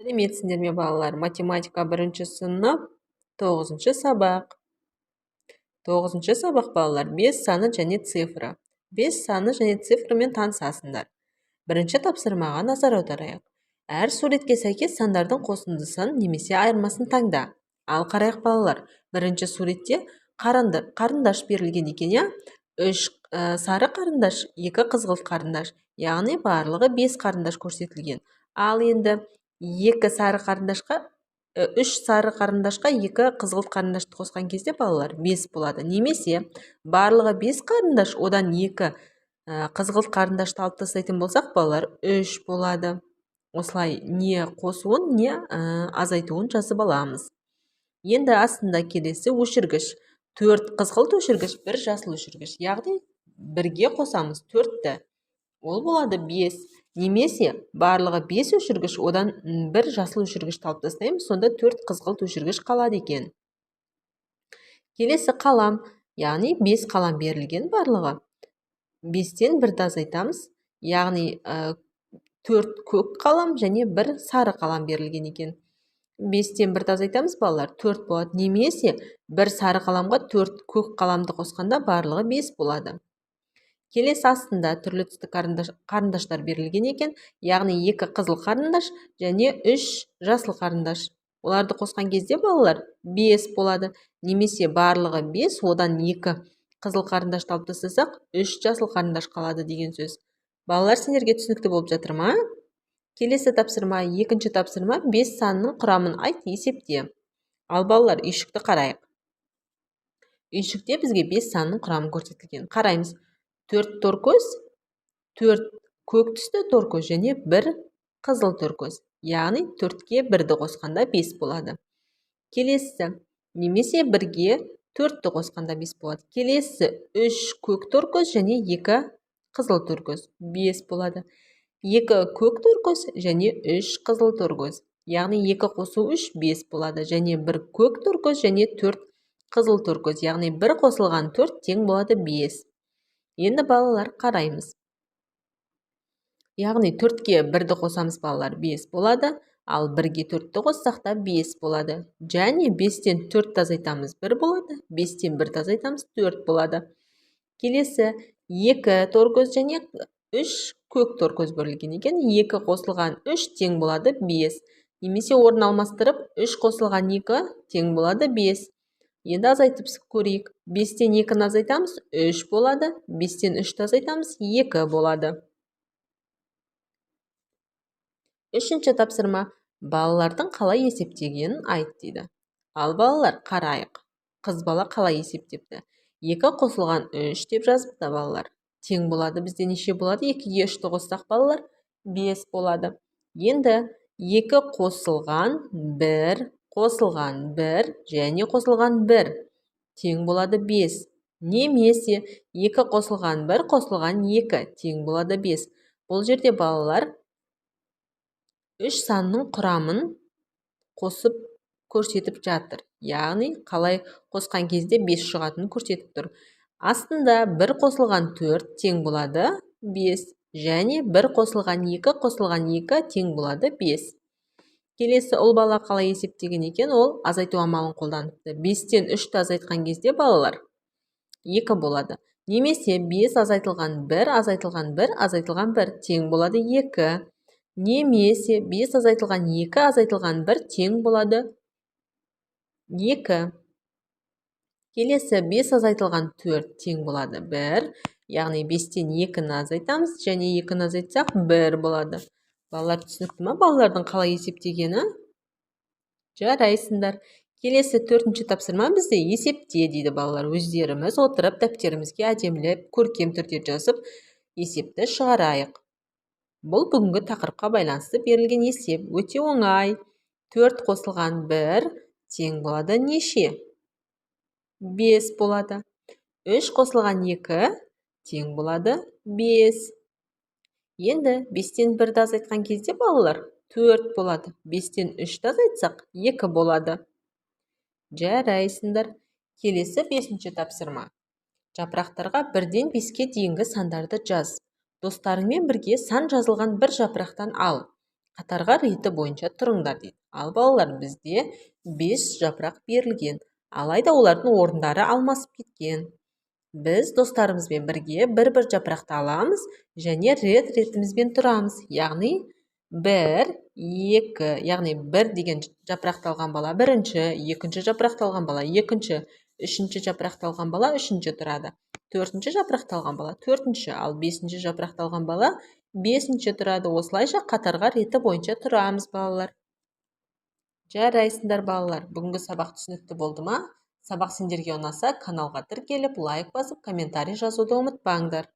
Сәлеметсіңдер ме балалар? Математика 1 сынып 9 сабақ. 9 сабақ балалар. 5 саны және цифры. 5 саны және цифрымен танысасыңдар. Бірінші тапсырмаға назар аударайық. Әр суретке сәйкес сандардың қосындысын немесе айырмасын таңда. Ал қарайық балалар. Бірінші суретте қарындаш берілген екен, я? 3 сары қарындаш, 2 қызғылт қарындаш. Яғни барлығы 5 қарындаш көрсетілген. Ал енді 3 сары қарындашқа 2 қызғылт қарындашты қосқан кезде балалар 5 болады. Немесе барлығы 5 қарындаш, одан 2 қызғылт қарындашты алып тастайтын болсақ, балалар 3 болады. Осылай не қосуын, не азайтуын жазып аламыз. Енді астында келесі өшіргіш. 4 қызғылт өшіргіш, 1 жасыл өшіргіш. Яғни бірге қосамыз 4-ті. Ол болады 5. Немесе барлығы 5 өшіргіш, одан 1 жасыл өшіргішті алып тастаймыз, сонда 4 қызғылт өшіргіш қалады екен. Келесі қалам, яғни 5 қалам берілген барлығы. 5-тен 1-ді азайтамыз, яғни 4 көк қалам және 1 сары қалам берілген екен. 5-тен 1-ді азайтамыз балалар, 4 болады. Немесе 1 сары қаламға 4 көк қаламды қосқанда барлығы 5 болады. Келесі астында түрлі түсті қарындаштар берілген екен, яғни 2 қызыл қарындаш және 3 жасыл қарындаш. Оларды қосқан кезде балалар 5 болады. Немесе барлығы 5, одан 2 қызыл қарындашты алып тастасақ, 3 жасыл қарындаш қалады деген сөз. Балалар, сендерге түсінікті болып жатыр ма? Келесі тапсырма, екінші тапсырма, 5 санының құрамын айт, есепте. Ал балалар, үйшікті қарайық. Үйшікте бізге 5 санның құрамы көрсетілген. Қараймыз. 4 торкөз, 4 көк түсті торкөз және 1 қызыл торкөз. Яғни 4-ке 1-ді қосқанда 5 болады. Келесі, немесе 1-ге 4-ті қосқанда 5 болады. Келесі 3 көк торкөз және 2 қызыл торкөз. 5 болады. 2 көк торкөз және 3 қызыл торкөз. Яғни 2 қосу 3, 5 болады. Және 1 көк торкөз және 4 қызыл торкөз. Яғни 1 қосылған 4 тең болады 5. Енді балалар қараймыз. Яғни 4-ке 1-ді қосамыз балалар 5 болады, ал 1-ге 4-ті қоссақ та 5 болады. Және 5-тен 4-ті азайтамыз 1 болады, 5-тен 1-ті азайтамыз 4 болады. Келесі 2 торкөз және 3 көк торкөз берілген екен. 2 қосылған 3 тең болады 5. Немесе орын алмастырып 3 қосылған 2 тең болады 5. Енді азайтып көрейік. 5-тен 2-ні азайтамыз 3 болады. 5-тен 3-ті азайтамыз 2 болады. Үшінші тапсырма. Балалардың қалай есептегенін айт дейді. Ал балалар, қарайық. Қыз бала қалай есептепті? 2 қосылған 3 деп жазыпты балалар. Тең болады. Бізде неше болады? 2-ге 3-ті қоссақ балалар 5 болады. Енді 2 қосылған 1, қосылған 1 және қосылған 1 тең болады 5. Немесе 2 қосылған 1, қосылған 2 тең болады 5. Бұл жерде балалар 3 санның құрамын қосып көрсетіп жатыр. Яғни қалай қосқан кезде 5 шығатынын көрсетіп тұр. Астында 1 қосылған 4 тең болады 5. Және 1 қосылған 2 қосылған 2 тең болады 5. Келесі ұл бала қалай есептеген екен, ол азайту амалын қолданыпты. 5-тен 3-ті азайтқан кезде балалар 2 болады. Немесе 5 азайтылған 1 азайтылған 1 азайтылған 1 тең болады 2. Немесе 5 азайтылған 2 азайтылған 1 тең болады 2. Келесі 5 азайтылған 4 тең болады 1. Яғни 5-тен 2-ні азайтамыз және 2-ні азайтсақ 1 болады. Балалар, түсінікті ма балалардың қалай есептегені? Жарайсыңдар. Келесі 4-ші тапсырма бізде есепте дейді балалар. Өздеріміз отырып дәптерімізге әдемілеп, көркем түрде жазып, есепті шығарайық. Бұл бүгінгі тақырыпқа байланысты берілген есеп. Өте оңай. 4 қосылған 1 тең болады неше? 5 болады. 3 қосылған 2 тең болады 5. Енді 5-тен 1-ді азайтқан кезде балалар 4 болады. 5-тен 3-ті азайтсақ 2 болады. Жарайсыңдар. Келесі 5-ші тапсырма. Жапырақтарға 1-ден 5-ке дейінгі сандарды жаз. Достарыңмен бірге сан жазылған бір жапырақтан ал. қатарға реті бойынша тұрыңдар дейді. Ал балалар, бізде 5 жапырақ берілген, алайда олардың орындары алмасып кеткен. Біз достарымызбен бірге бір-бір жапырақты аламыз және рет-ретімізбен тұрамыз. Яғни 1, 2, яғни 1 деген жапырақты алған бала бірінші, екінші жапырақты алған бала екінші, үшінші жапырақты алған бала үшінші тұрады. Төртінші жапырақты алған бала төртінші, ал бесінші жапырақты алған бала бесінші тұрады. Осылайша қатарға реті бойынша тұрамыз, балалар. Жарайсыңдар, балалар. Бүгінгі сабақ түсінікті болды ма? Сабақ сендерге ұнаса, каналға тіркеліп, лайк басып, комментарий жазуды ұмытпаңдар.